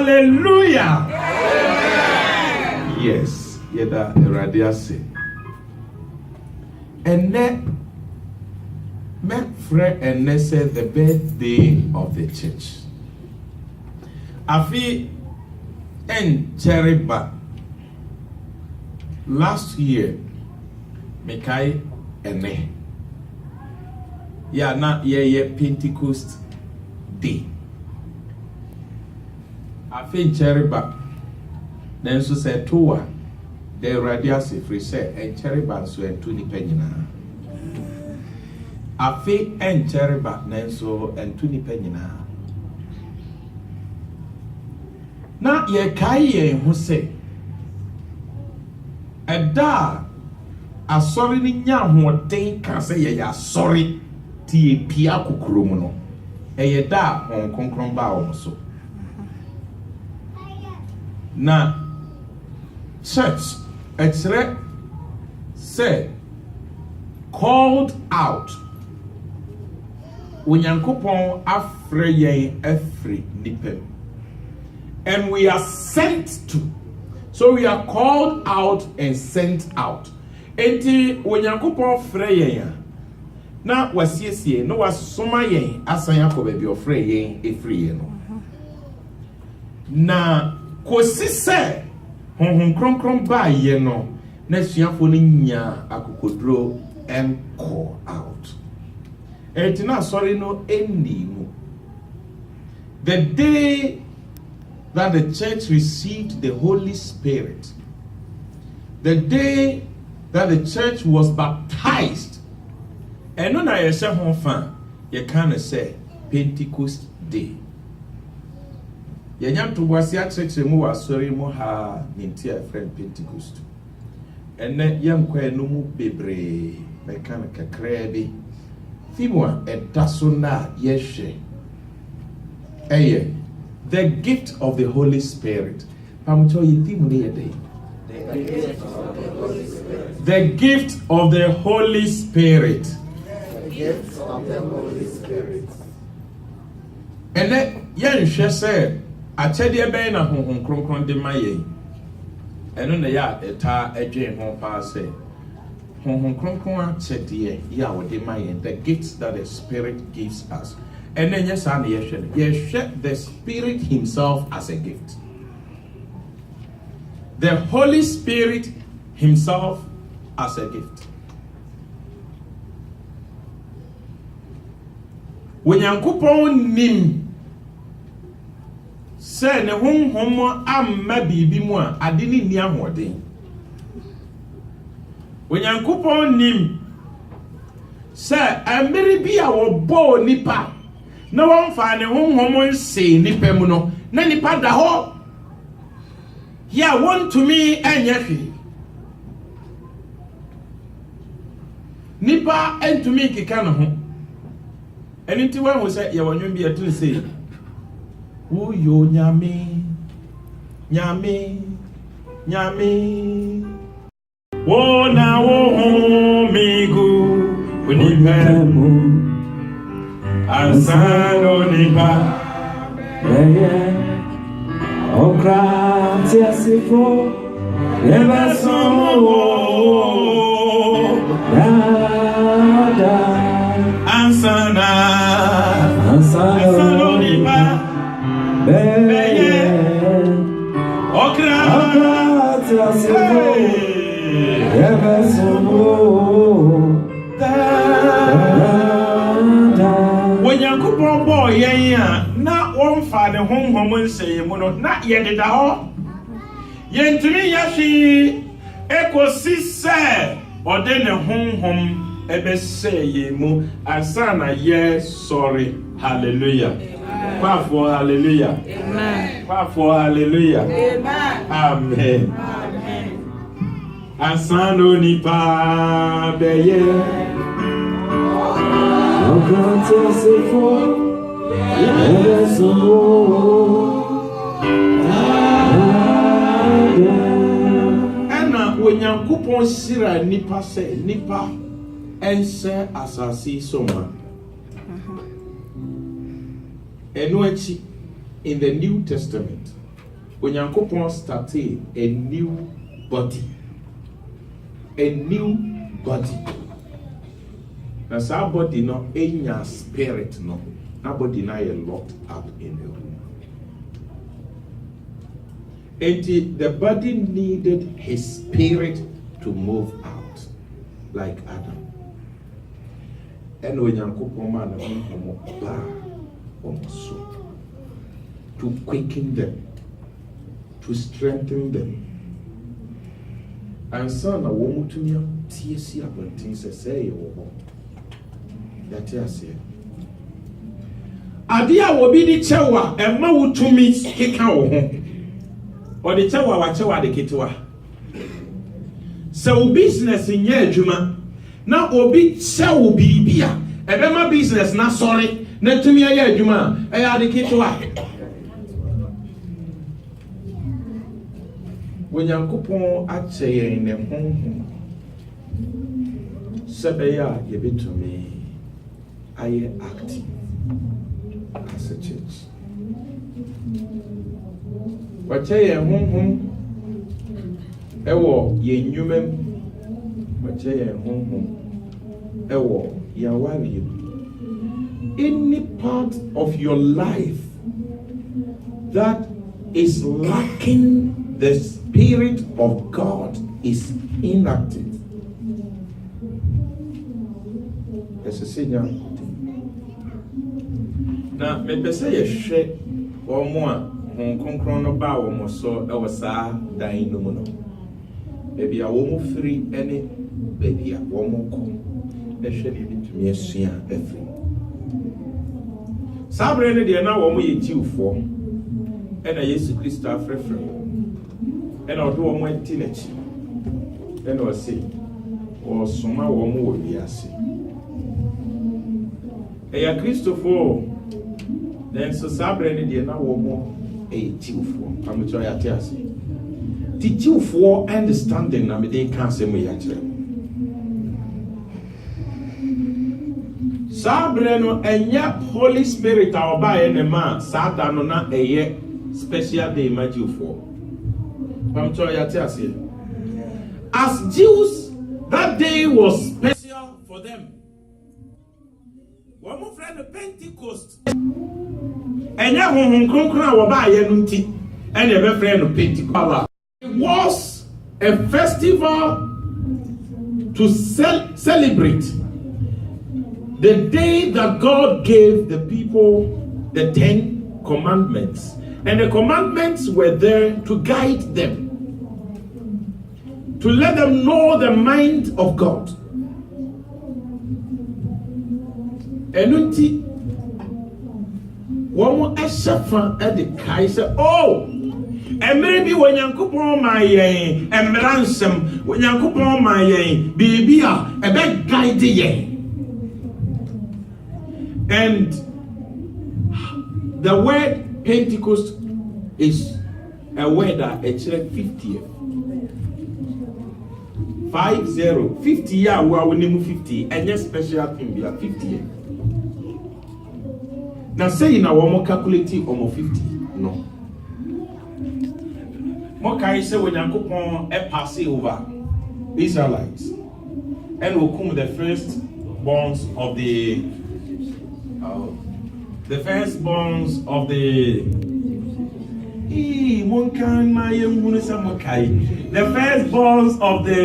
Hallelujah. Yes, yeda eradiase. And then my friend and said the birthday of the church. Afi and Cheriba last year, Mekai ene. Ya na ye Pentecost day. Afi Cheriba. Then so said toa the radiasi free say and Cheriba so and 20 penina. Afi and Cheriba nenso and 20 penina. Na ye kai who say Eda asori ni nya hoden ka say ye asori ti pia kokoro mu no eye da on konkron ba wo so na church etre say called out Onyankopon afre yen afri nipem. And we are sent to. So we are called out and sent out. Enti Onyankopon frɛ yɛn na wasiesie no wasoma yɛn asan akɔ baabi ɔfrɛ yɛn efiri yɛn no. Na kosi sɛ honhom kronkron ba yɛn no na suafo no nya akokodro and call out. Enti na sorry no endi mu. The day that the church received the Holy Spirit, the day that the church was baptized, and when I say honfan, you can say Pentecost Day. Yanyam to wasia church mu wasori mu ha ninti a friend Pentecost. And then yam kwa no mu bebre me kan kakra bi. Fimwa edasona yehwe. Eye the gift of the Holy Spirit. The gift of the Holy Spirit. The gift of the Holy Spirit. And then, yen say, I tell you, Ben, a home cronkron de maye. And on the yard, a tar, a jane home pass say, home cronkron said, dear, ya would demand the gifts that the Spirit gives us. And then yes, and yes, the Spirit Himself as a gift. The Holy Spirit Himself as a gift. When Yankupon nim say ne hom amma bibi mu a adini ni ahoden. When Yankupon nim say amiri bi a wo bo nipa na wan fa ne honhom nse nipa mu no na nipa da ho ya want to me anya hwe nipa and to me keka no ho eniti wan wo say ya wonwon bi atun say wo yo nyame wo na wo migu unipa mu Ansano nipa Okratia sifo Never somo Ansano nipa Okratia sifo Never somo Onyankopon bo yen a na wonfa ne honhom nseye mu no na ye deda ho yentumi yahwe ekosi se ode ne honhom ebeseye mu asana ye sorry hallelujah clap for hallelujah amen clap for hallelujah amen amen asano nipa beye Ana Onyankopon sira nipa se nipa ense asasi soma. Eno achi in the New Testament Onyankopon started a new body. A new body. Now, somebody no in your spirit no. Nobody now locked up in the room. And the body needed his spirit to move out, like Adam. And Onyankopon man to quicken them, to strengthen them. And son, a woman to me, TC about things I say, that I say. Adia will be the chewa, and ma to me, kick out. Or the chewa, wachewa the kitwa. So business in ye juma. Now obi chewa be bia. Ebe ma business na sorry. Na to me ye juma. Eya the kitwa. When Yankopon ache in the home. Sebeya ye be to me. I acting as a church. Wache ye home. Ewo ye nyumem. Wache ye home. Ewo ya wari. Any part of your life that is lacking the Spirit of God is inactive. As a senior. Now, me say a share or more. Hong Kong no ba wo mo so e wo saa dan no mu no. Baby a wo mo free any baby a wo mo ko. E hwe ni bitumi asua afri. Sabre ne de na wo mo ye tiwfo. E na Yesu Kristo afrefre. E na odo wo mo enti na chi. E na o se o soma wo mo wo biase. E ya Kristofo. Then so sabre ne de na wo mo a tiwfo. I'm sure ya tiase. The tiwfo understanding na me dey kan se mo ya kire. Sabre no enya Holy Spirit a oba ye ne ma sada no na eye special day ma tiwfo. I'm sure ya tiase. As Jews, that day was special for them. One more friend of Pentecost. Enya honhom kronkron a wo ba ye no nti and a friend of Pentecost. It was a festival to celebrate the day that God gave the people the 10 commandments. And the commandments were there to guide them, to let them know the mind of God. Enunti womo ashafa at the kai say, oh, maybe when Yankopon my emransem, when Yankopon my baby a beg guide ye. And the word Pentecost is a word that it's 50. 50 year we name 50 and yes special thing be 50. Now say na wo mo calculate almost 50 no. Mo kai say when Yankopon e pass over Israelites and will come the first borns of the firstborns of the firstborns of the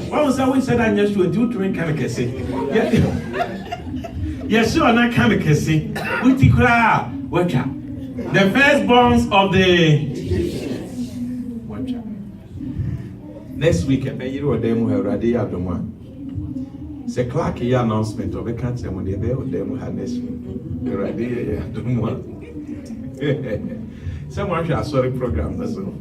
what was that we said I just do train kind of kese. Yes, sure, not kind of kese. The firstborns of the next week I bet you them who already had the one. Say Clark here announcement of a cancer when they them had next week. Already had the one. Someone should sorry program that's all.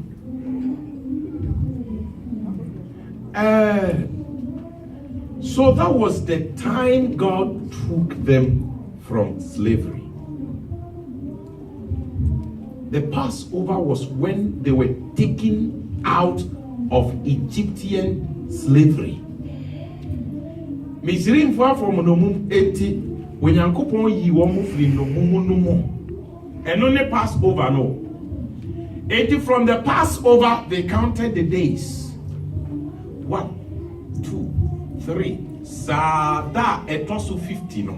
So that was the time God took them from slavery. The Passover was when they were taken out of Egyptian slavery. Misrim far from Nomum 80 when Yankopon yi womu free no mumu no more. And only Passover no. 80 from the Passover, they counted the days. 1, 2, 3. Sada etosu 50 no.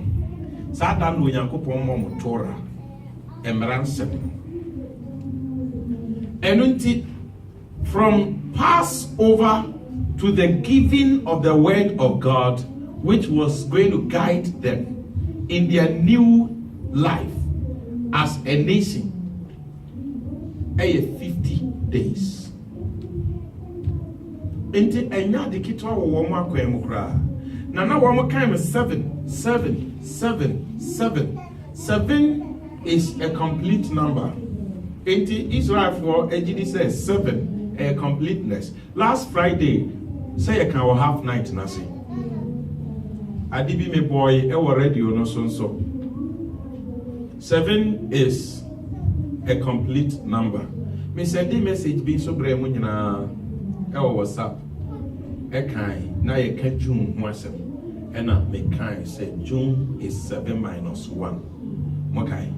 Sada no Yankopon mo Torah. Emran 7. Enunti from Passover to the giving of the word of God, which was going to guide them in their new life as a nation. 50 days. Enti enya de kitwa wo mo akwam kra. Na wo mo kan 7. 7 is a complete number. Enti Israel for Ejidi says 7 a completeness. Last Friday say I can half night na say. Adibi me boy e wo radio no so. 7 is a complete number. Me send a message be so brave when you WhatsApp. E kind na ye can June wasem. And me kind say June is 7 minus 1. Mokai.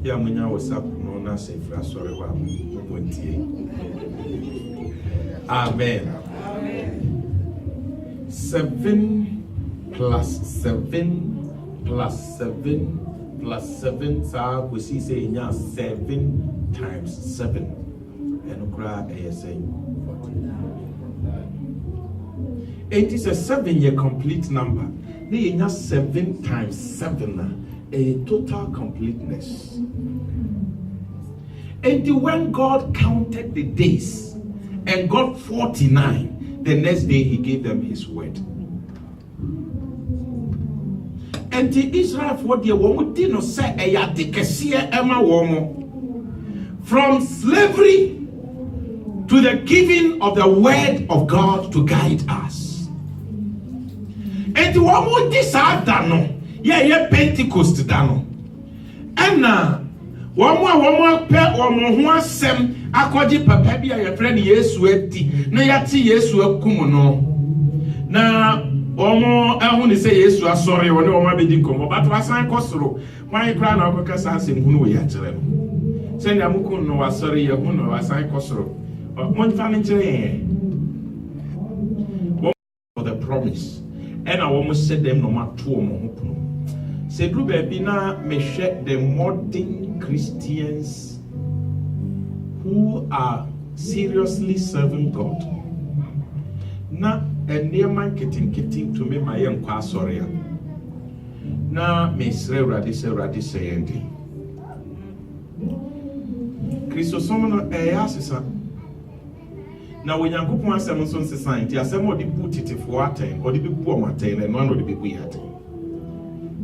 Ya munya WhatsApp no na say fra sorry wa montie. Amen. 7 plus 7 plus 7 plus 7, so we see say 7 times 7. And cry saying 8 is a 7-year complete number. They 7 times 7, a total completeness. And when God counted the days and got 49, the next day he gave them his word. And the Israel for the woman did not say from slavery to the giving of the word of God to guide us. And the woman decided dano, yeah, Pentecost dano. And now, one more sem akwaji papa bia your friend Yesu eti na yati Yesu akumo na omo ehun say Yesu asori woni omo abedi komo but wasan kosoro wan kra na okokasa asem hunu we ya kire no se na mukun no wasori ye hunu wasan kosoro mon fa ne kire for the promise and I almost said them no matter omo ho puno se dru ba bi na me hwe the modern Christians who are seriously serving God. Na enema kitin to me my young kwasoria. Na me sre radi say endi. Christosomo asisa. Na when Yankopon asem so society asem odi put it for aten odi bi bu omaten and one odi bi bu yaten.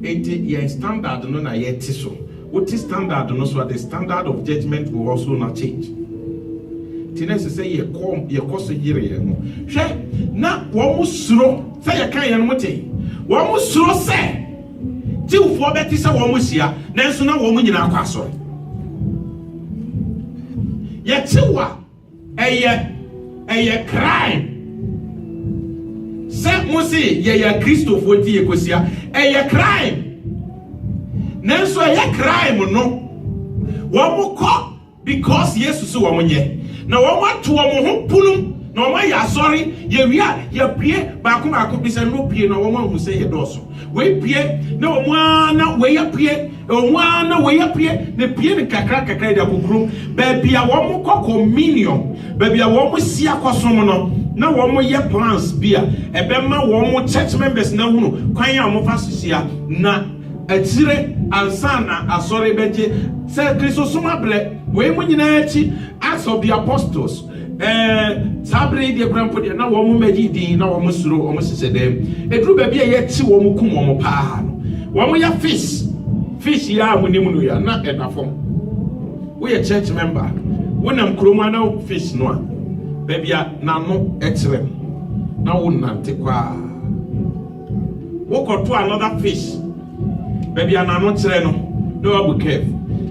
Enti ye standard no na ye tiso. What is standard no so the standard of judgment will also not change. Tinesi say ye koso yire ye mo. Hwe na wo musuro say ye kan ye no mote. Wo musuro say jiwfo beti say wo musia na nso na wo mu nyina akwa so. Ye tiwa eye crime. Say musi ye Christo fo ti ye kosia eye crime. Nanso eye crime no. Wo mu ko because Jesus wo mu nye. Na woman to ho punum na woman ya sorry ye wia ye pie ba ko bi se no pie na woman hu say ye doso we pie na woman na we ye pie woman na we ye pie ne pie ne kakra da kokuru ba bia wo mo communion ba bia wo mo sia kwasom no na wo mo ye plans bia e be ma wo mo church members na hunu kwan ya mo fasisia na atire ansana asori beje se Kristo soma bre we mo nyina achi Acts of the Apostles sabre de grampo de na wo mo magi din na wo mo suro wo mo sese dem edru ba bia ye chi wo mo kum wo mo pa no wo mo ya fish ya mo nimu no ya na edafom we a church member wonam kroma na fish no a ba bia na no etirem na wo nante kwa wo koto another fish baby anano kire no do abu kef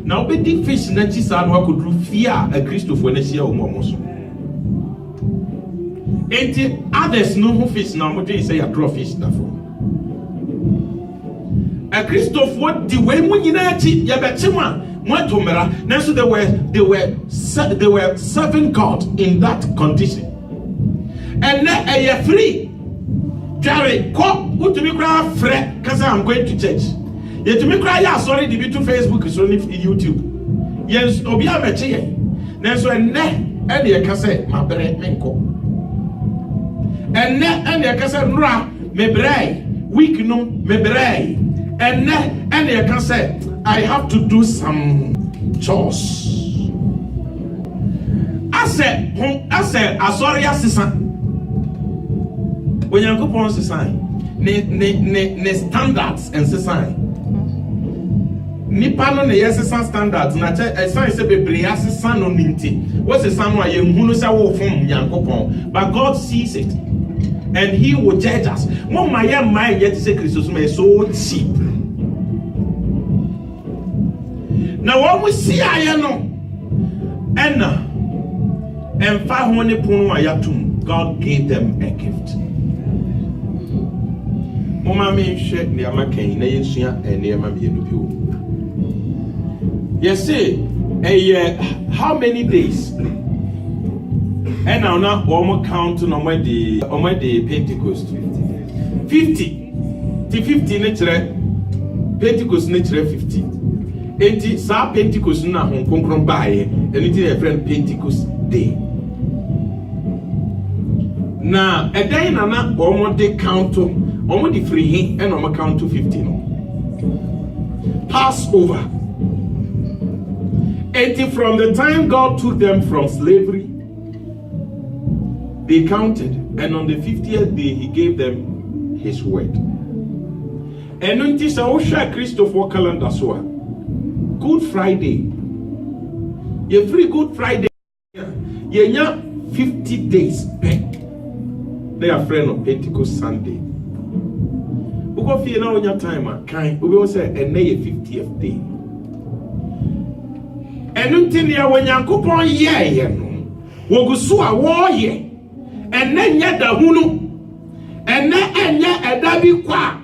na obedi fish na chi sa no akodru fia a Christopher na sia omo so enti others no who fish na mo dey say ya draw fish da for a Christopher di we mu nyina chi ya bechi ma they were serving God in that condition. And now a free Jerry, come to me cry fret because I'm going to church. Yet to me cry, sorry, the to Facebook is only YouTube. Yes, Obia Meche. There's a net and the cassette, my bread, menko. And net and the cassette, ra, me bray, weak no, me bray. And net and the cassette, I have to do some chores. I said, sorry, assistant. When you go upon society, ne standards and society. Nipa no ne yesesa standards na che esan se bebre asesa no ninti. What's the son why you hunu say wo from Yankopon? But God sees it and he will judge us. Mo my mind yet say Christos me so cheap. Now what we see aye no enna emfa ho ne punu ayatum. God gave them a gift. Mama me share the amakan na yesua enema bienu bi wo. Yes say how many days? And now we count on the Pentecost. 50. The 50 nature Pentecost nature 50. 80 sa Pentecost na hon konkron bae and it is a friend Pentecost day. Na a day na we count the free and we count to 50 no. Passover. 80 from the time God took them from slavery, they counted, and on the 50th day he gave them his word. And when this Osha Christopher calendar so Good Friday. You free Good Friday. You 50 days back. They are friend of Pentecost Sunday. We go feel now in your time, kind. We will say, and they 50th day. And until you when you go on ye, we go so a war ye, and then yet the hunu, and then yet a dabi kwa,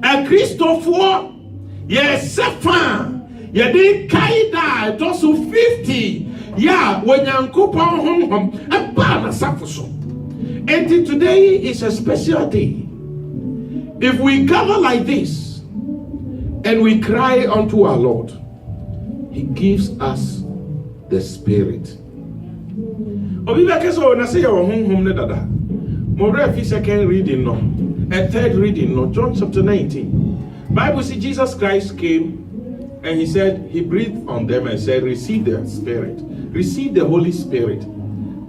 a Christopher, yes, Safan, ye de kaida, it also 50, yeah, when you go on home, a banner safuso. And today is a special day. If we gather like this and we cry unto our Lord, he gives us the Spirit. Second reading no, a third reading no. John chapter 19. Bible says Jesus Christ came and he said, he breathed on them and said, receive the Spirit, receive the Holy Spirit.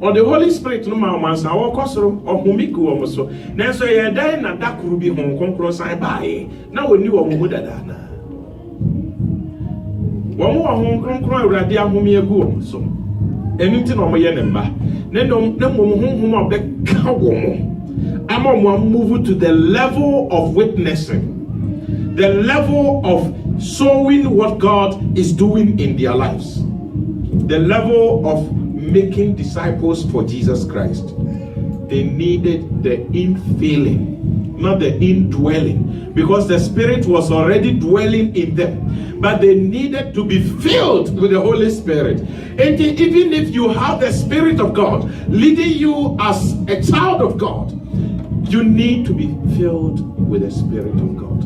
Or the Holy Spirit no man sa wo kosoro ohumiku wo so na so ye dan na dakuru bi hon konkro san baaye na woni wo mu dada na wo mu hon konkro awrade ahumi egu wo so enunti no mo ye ne mba ne mo honhom obeka wo mo ama mo move to the level of witnessing, the level of showing what God is doing in their lives, the level of making disciples for Jesus Christ. They needed the infilling, not the indwelling, because the Spirit was already dwelling in them, but they needed to be filled with the Holy Spirit. And even if you have the Spirit of God leading you as a child of God, you need to be filled with the Spirit of God.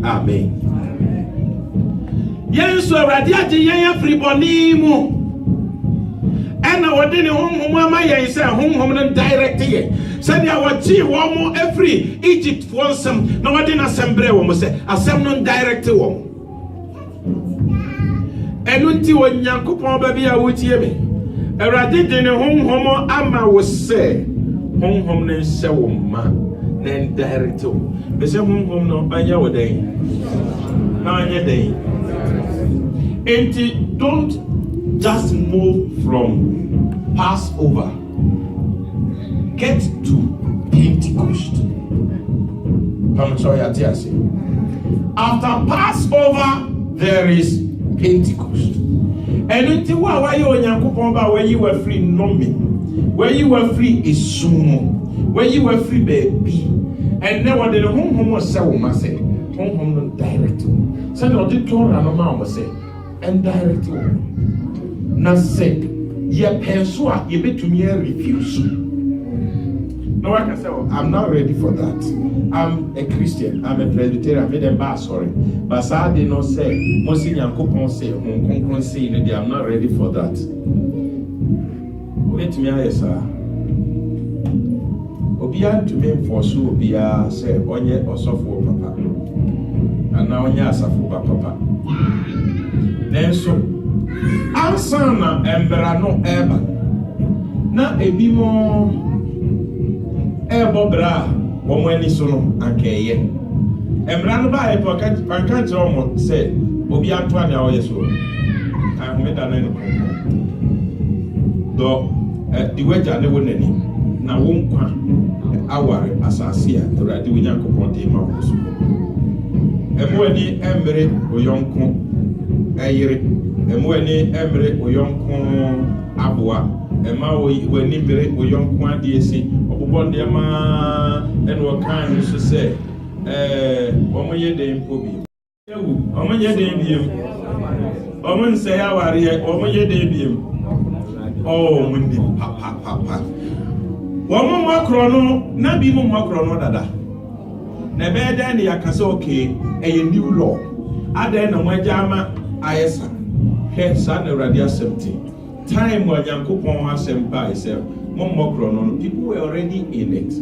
Amen. Yes, and I was in home, I say, home and direct here. Send our tea, one every Egypt for some. No, I didn't assemble, almost say, assemble direct one. And until when Yankupon baby, I would hear me. A radid in a home, Amma was say, home, then say, man, then direct to. They say, home, no, by your day. Now, your day. And don't just move from Passover. Get to Pentecost. After Passover, there is Pentecost. And until where you were free, no me. Where you were free is sumo. Where you were free, baby. And then what the home was say, home direct. So no, the Torah no man was say. and direct you. Na say ye penso a ye betumi refuse. No one can say, oh, I'm not ready for that. I'm a Christian, I'm a Presbyterian, I made them bad, sorry. But I did not say, Monsieur Yankopon say, I'm not ready for that. Let me ask, sir. Obia to me for so Obia say, Onye Osofo Papa. And now Onye Asafo Papa. Then so, Ansana Emberano Eba. Na ebimo Bra, woman is on Ankeye. And ran by a pocket, Pancant almost said, Obia 20 hours old. I made an end. Though the wedge I never any. Now won't our assassia to write the Winyan Coponte Mouse. And when the Embre or Yonko, Ayre, and when the Embre or Yonko Abua, and Maui, when Nimbre or Yonko DSC. One dear man, and what kind used to say, Omo ye de impobi. Omo ye de imbium. Omo say how are ye, Omo ye de imbium. Oh, Windy, papa. Womo makrono, na bi mo makrono dada. Na be dan ya kase okay, a new law. Ada na mwajama ayesa. He sa na radio 70. Time when Yankopon has by itself. People were already in it,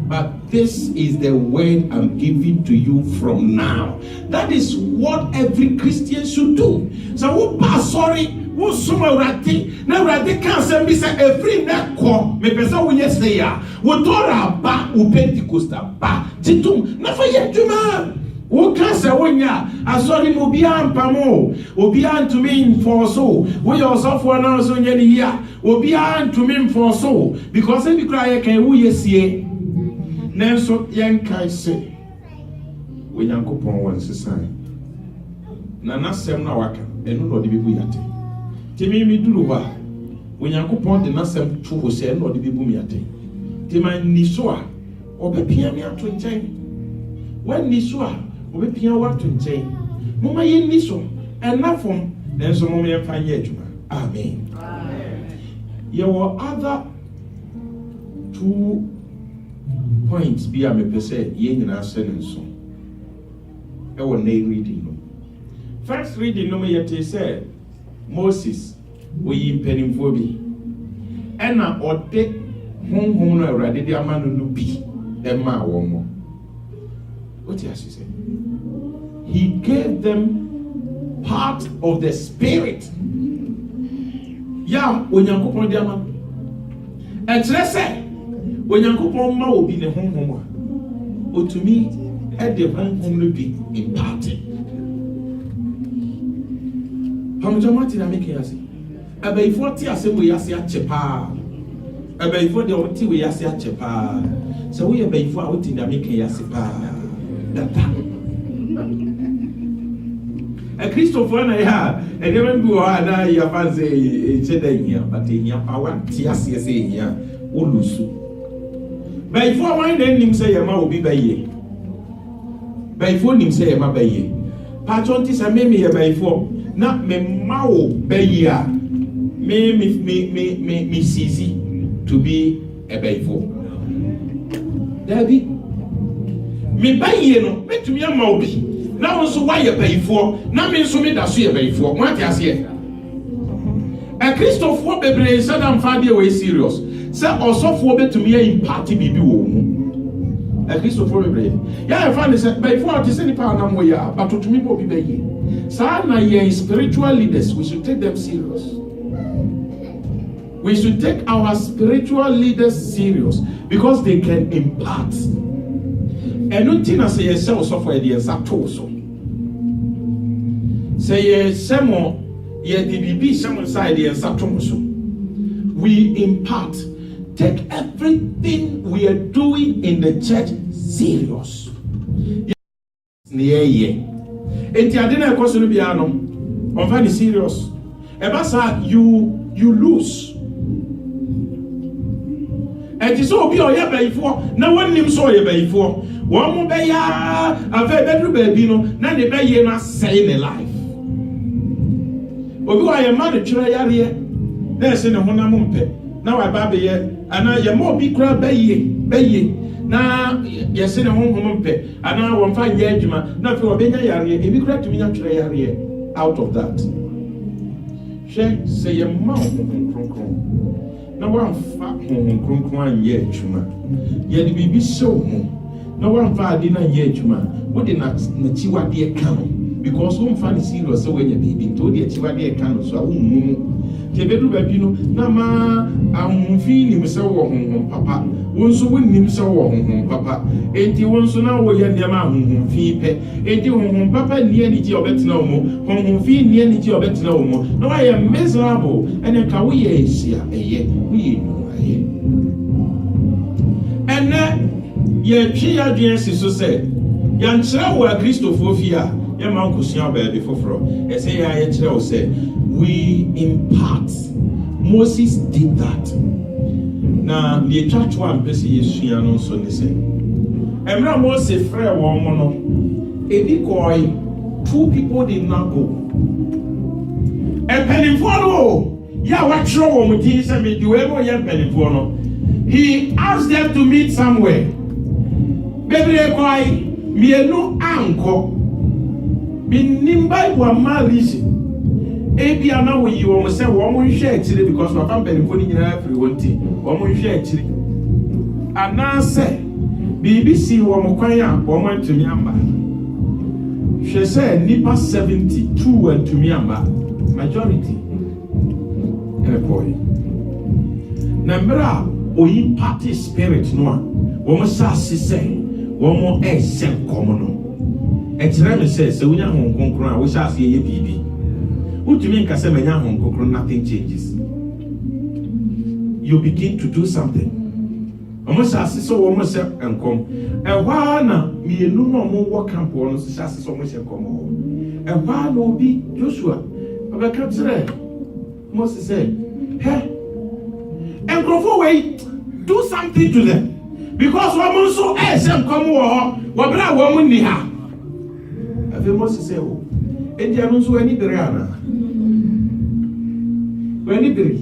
but this is the word I'm giving to you from now. That is what every Christian should do. So who pass sorry, who summa rati, now rati can't send me say a free neck call, me person will yes say ya, what tora ba, who Pentecosta ba, titum, never yet to man. Who can say when ya? I saw him Obian Pamo, Obian to me for so. We also for now so many year. Obian to me for so. Because if you cry, can we yes ye? Nelson Yankai say, when Yanko Pon wants to sign. Nana Sem Nawaka, and no the people yate. Timmy me do ba. When Yanko Pon the Nasem Chu say, no the people yate. Timmy Nisua, or be Piamia to change. When Nisua, we pia what to change. Mama yen niso and not from then so moment find yet. Amen. There were other 2 points be a me per se yen in our sentence. I will nay reading. First reading no me yet said Moses we penning for me. And now or take home already the man no be the ma woman. What has he said? He gave them part of the spirit. Yeah, when you go on the man. And let's say, when you go on ma will be the home. Or to me, at the home will be imparted. How much money did I make here? About 40 years we are saying chepa. About 40 we are saying chepa. So we are about 40 that make here sepa. A Christopher and I have, and never do I your fancy cheddar here, but in your power, TSC here, Ulusu. By 4 my name say a ma will be by ye. By 4 him say a ma by ye. Patrontis and me by 4, not me mao by ya. Me easy to be a by 4. David. Me buy ye no, me to me a maubi. Now also why you pay for, now me so me that you pay for. What you say? A Christopher Bebre said I'm far away serious. Say also for be to me in party bibi wo mu. A Christopher Bebre. Yeah, I find say by for to say ni pa na mo ya, but to me mo bi be ye. Say na ye spiritual leaders, we should take them serious. We should take our spiritual leaders serious because they can impart. And nothing as a cell software the exact also. Say some ye DBB some side the exact also. We impart, take everything we are doing in the church serious. Near ye. And I didn't question be on very serious. Ebasa you lose. And it's all be or ya before. No one names saw you before. One more bay, a very baby, no, none the bay, not saying a life. obi wa ye ma de twere yare na se ne honam mpe na wa ba be ye ana ye ma obi kura baye na ye se ne honhom mpe ana wo mfa ye adwuma na fe obenya yare ebi kura tumi nya twere yare out of that she say ye ma honhom kronkron na wa mfa honhom kronkron anye adwuma ye de bibi show mu na wa mfa ade na anye adwuma wo de na chiwade ka no because who find serious so when you baby told you chiwade e kan so awu mu ke bedu ba bi no na ma ahunfi ni mse wo honhom papa wonso wonnim se wo honhom papa enti wonso na wo ye ndem ahunfi pe enti honhom papa ni ani ji obetina wo mo honhomfi ni ani ji obetina wo mo na wa ye miserable ene ka wo ye ehia eye wo ye nu aye ene ye twi adwen si so se ya nkyerɛ wo a Kristofo fi a ye man kusia ba bi foforo e say ya ye kyerɛ wo se we impart. Moses did that. Now the church one person yesua no so ne se emra Moses frɛ wɔn mo no ebi koi 2 people did not go empanimfo no ya wa kyerɛ wɔn din sɛ me di we no ye empanimfo no he asked them to meet somewhere bebre koi mienu anko binim Bible amalishi ebi ana wo yi wo se wo mo hwe akire because papa mpanimfo ni nyina afiri wonti wo mo hwe akire ana se BBC wo mo kwan a wo mo antumi amba hwe se nipa 72 antumi amba majority ene boy nambra oyi party spirit no a wo mo sa sise wo mo esen komo no ekire me se wonya hon konkron a wo sha ase ye bibi utumi nka se menya hon konkron nothing changes you begin to do something almost as so wo mo se enkom ehwa na mienu no mo wo camp wo no se ase so mo se enkom ehwa na obi Joshua obeka tire Moses said hey enkrofo wey do something to them because wo mo so se enkom wo bra wo mo ni ha afi Moses say o edia no so ani bere ana wani bere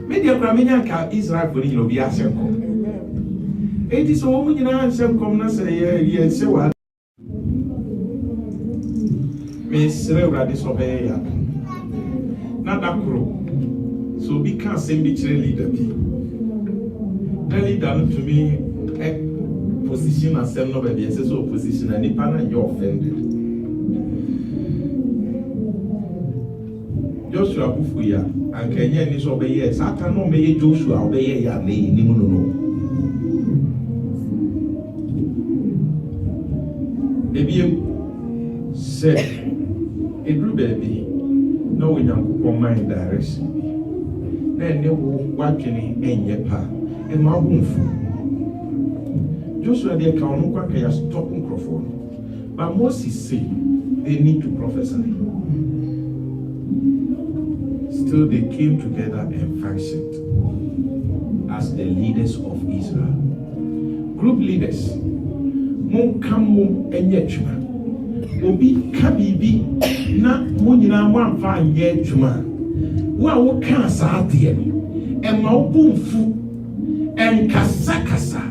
media kwa menya ka Israel for you be asenko edi so wo nyina asenko na se ye se wa me sere urade so be ya na dakro so bi kan sem bi kire leader bi na leader no to me position asem no be be se so position ani pa na you offended Joshua bufuya ankenye ni so be ye satan no me ye Joshua obeye ya ni mu no ebiem se edru baby no Onyankopon mind direction na ne wo watwene enye pa e ma wonfu Joshua de ka onu kwa ya stop microphone but Moses say they need to prophesy. Still they came together and functioned as the leaders of Israel. Group leaders, mon kamo enye chuma. Obi kabibi na monyina mwanfa enye chuma. Wa wo kan sa de no. E ma obumfu en kasa.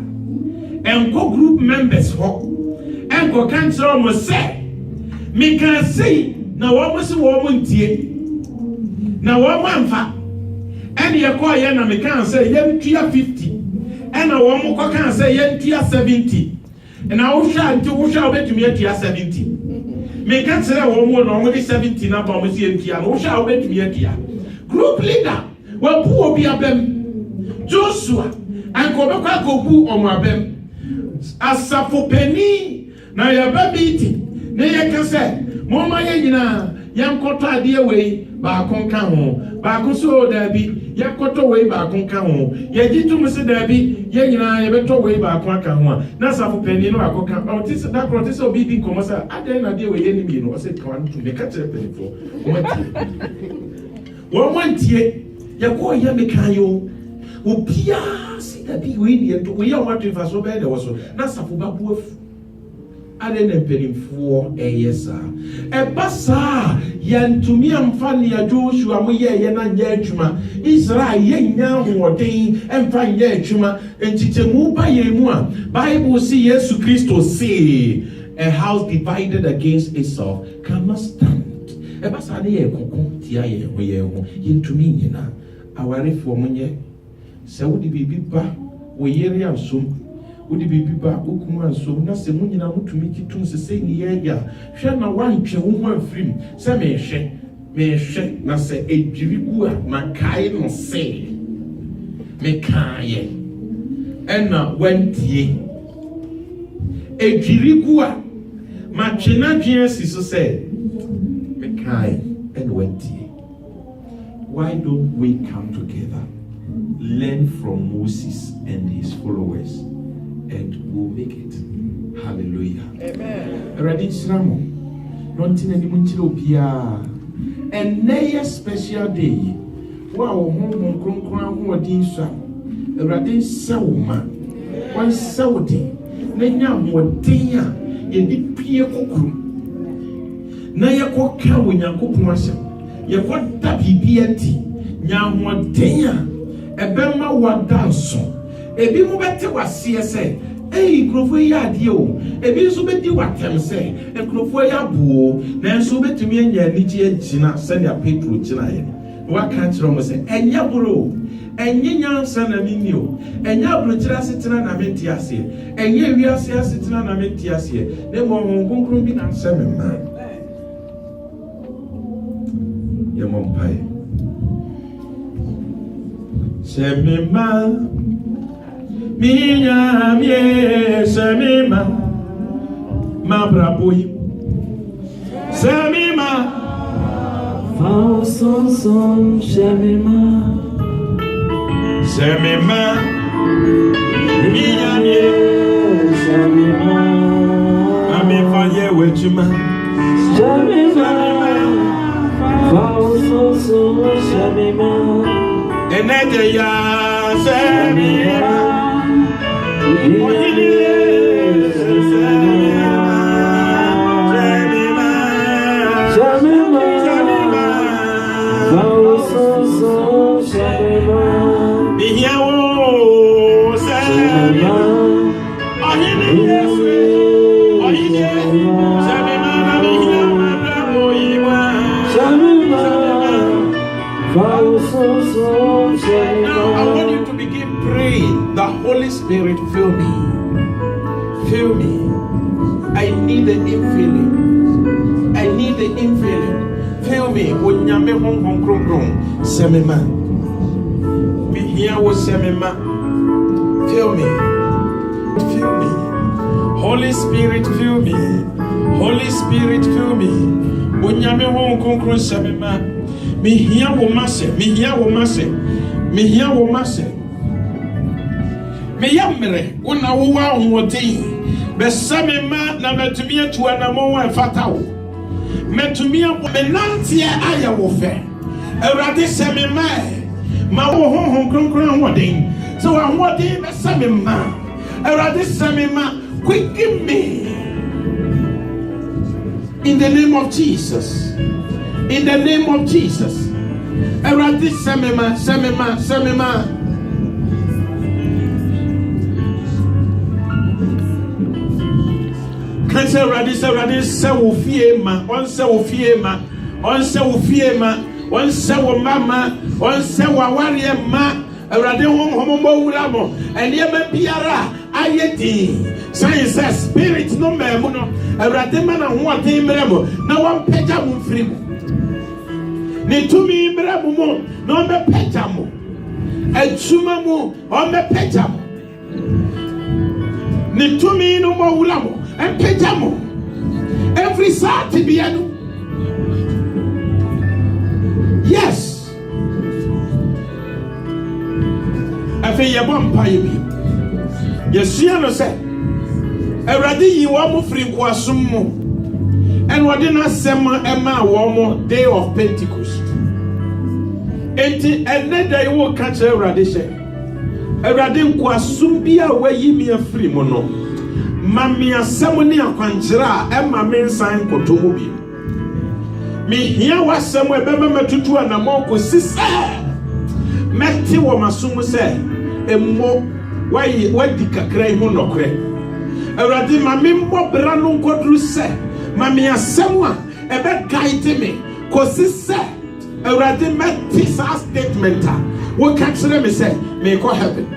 Enko group members ho. Enko kan so mo se. Me kan say na wo mo se wo mo ntie. Na wo manfa ene ye ko ye na me kan say ye ntua 50 ena wo mo ko kan say ye ntua 70 na wo hwa nti wo hwa obetumi atua 70 me kan say wo mo no mo di 70 na ba mo si ntua no wo hwa obetumi atua group leader wo pu obi abem Joshua anko be kwa ko pu o mo abem asafopeni na ya babiti ne ye kan say mo ma ye nyina yankoto ade we ba kon kan ho ba ko so da bi yakoto we ba kon kan ho ye jitu mse da bi ye nyina ye beto we ba kon kan ho na safo pani no akoka o ti da kro ti so bi bi komo sa ade na de we ye ni mi no o se kan to me ka tere pani fo wo wantie ye ko ye me kan yo obia si da bi we ni to we ya wat fa so be de wo so na safo ba bu afu ade ne mpenimfoɔ ɛyɛ saa ɛba saa yɛntumi amfa ne Joshua mo yɛ na nyɛ adwuma Israel yɛnya ahoɔden ɛmfa nyɛ adwuma ntitemu ba yɛn mu a Bible say Yesu Kristo say a house divided against itself cannot stand. Ɛba saa ne yɛ koko tia yɛn ho yɛntumi nyina awarefoɔ mo nyɛ sɛ wode biribi ba wo yere asom wode biribi ba wo kunu asom na sɛ mo nyina motumi kitum sɛ sɛ ni yɛ ya hwɛ na wantwe wo ho afirim sɛ mehwɛ na sɛ edwiri gu a makae no sɛ mekaayɛ ɛna wantie edwiri gu a matwe na dwen asi so sɛ mekae ɛna wantie. Why don't we come together, learn from Moses and his followers, and we'll make it. Hallelujah. Amen. Ready, Sramo? Don't any munchilopia. And nay, special day. Wow, home, who are these some? Ready, Sawma. One Saudi. Nanya, what day? You did peer cook. Naya coca when you cook myself. Ye what da bibiati nya hoden a ebema wadanso ebi mu bete wase se krofo yi ade o ebi so bedi watem se krofo yi abuo na so betumi anya anije agina se na Petro gina ye wa ka kire mo se enya buro enye nyansa na mini o enya buro kire asetena na menti ase enye wiase asetena na menti ase ne mo honkonkron bi na nseme ma Yamompai. Semima, minha mie, semima, mabrabui, semima, falso son, semima, minha mie, semima, ame faye wechuma, semima. Falso semima, enete ya semima, oyini semima, falso semima, mihiawo semima, oyini semima na mihiawo oyiwa. Now I want you to begin praying. The Holy Spirit, fill me. Fill me. I need the infilling. I need the infilling. Fill me. Onyame hong kron semema. Be here with semema. Fill me. Fill me. Holy Spirit, fill me. Holy Spirit, fill me. Onyame hong kron semema. Me here wo mase. Me yamre una wo wa onwoti be samema na metumi atu anamo wa fatawo metumi menantie aya wo fe Awurade samema ma wo honhom kronkron hoden so wa hoden be samema Awurade samema quicken me in the name of Jesus. In the name of Jesus. Awurade samema. Kanse Awurade se wo fie ma, on se wo fie ma, on se wo mama, on se wo aware ma. Awurade honhom mo wura mo, ene ma biara ayedi. Science spirit no memu no. Awurade ma na ho aten mre mo, na won pagya mo mfiri mo. Ni tumi mre mo, no me pagya mo. Adwuma mo, on me pagya mo. Ni tumi no mo wura mo. And pejamo every Saturday bianu. Yes. Afi ye bom paye bi. Yesia no se. Awurade yi wo mo firi kwasum mo. And wode na sem ema wo mo day of Pentecost. Enti ene day wo ka che Awurade she. Awurade kwasum bia wayi mi afiri mo no. Mami asɛm ne akwankyerɛ a ɛma me nsan kɔtɔ mu bi. Me hia wasɛm ɛbɛma matutu anamɔ kɔsi sɛ mɛte wɔ masom sɛ emmo wadi kakra ho nɔkorɛ. Awurade ma me mbɔ bra no nkɔduru sɛ mami asɛm a ɛbɛguide me kɔsi sɛ Awurade mɛte saa statement a woka kyerɛ me sɛ mekɔ heaven.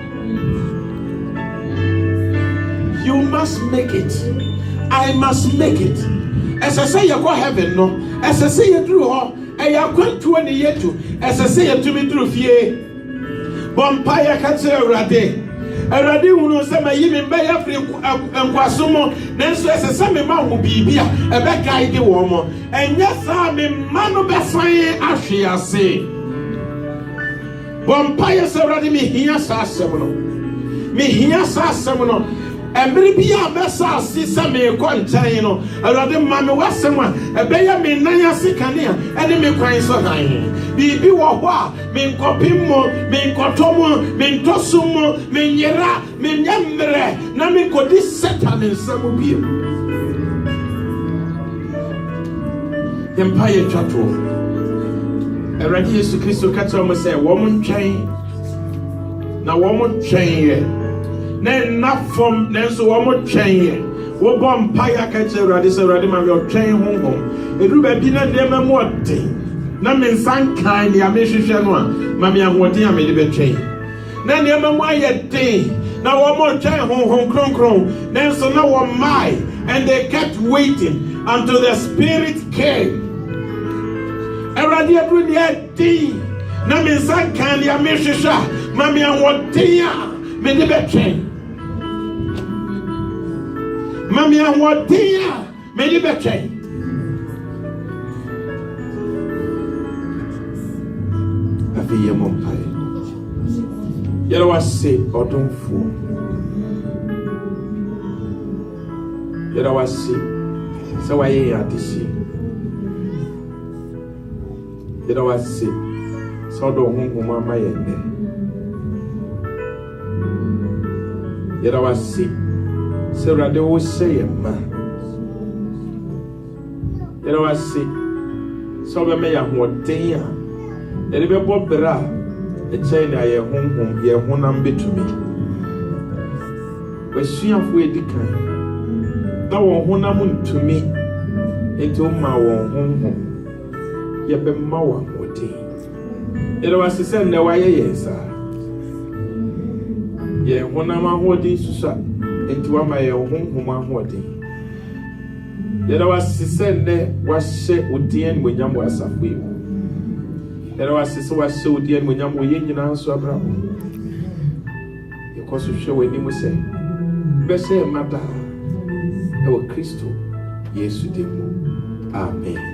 You must make it. I must make it. As I say, you go heaven, no. As I say, you drew her. I am going to any yet to. As I say, you to me through fear. Bompire can say already. Already, who knows that my even by every and Quasumo. Then so as a semi man will be here. A back guy the woman. And yes, I'm a man of best as she has say. Bompire already me here, Sassamono. Me here, Sassamono. And maybe a message sister me contain, or rather, Mamma was someone, a bayer me Naya Sicania, and me crying so high. Be wa, me copimo, me cotomo, me tosumo, me yera, me yambre, Nami could this Satan in some of you. Empire Chateau. A radio to Christo Catoma say, woman chain. Now, woman chain. Then not from then so one chain. Wo bomb paya catch a radis already my chain home. It will be not them more thing. Na men san kind ya me hwehwe no a mami ahoden a me de be chain. Na ne ma mo aye thing. Na one more chain home kron. Then so now one my and they kept waiting until the spirit came. Already do the thing. Na men san kind ya me hwehwe mami ahoden a me de be chain. Mami awodia me di betray. Afi ye mompae. Yero wase odonfo. Yero wase se waye yadisi. Yero wase so do honhom ama yende. Yero wase so that they will say, man. You know, I see. So, we may have one day. And if you bought bra, a chain I am home, you have one ambi to me. But she have way decline. Now, one amun to me into my own home. You have been more one day. You know, I said, no, I yes, sir. Yeah, one am I holding so. Into one my own home, holding. Yet I was sending was shaped with the end when Yam was a wheel. Yet I was so was so the end when Yam were in answer. You cause to show when you say, Best say, Mother, our Christo, yes, you did. Amen.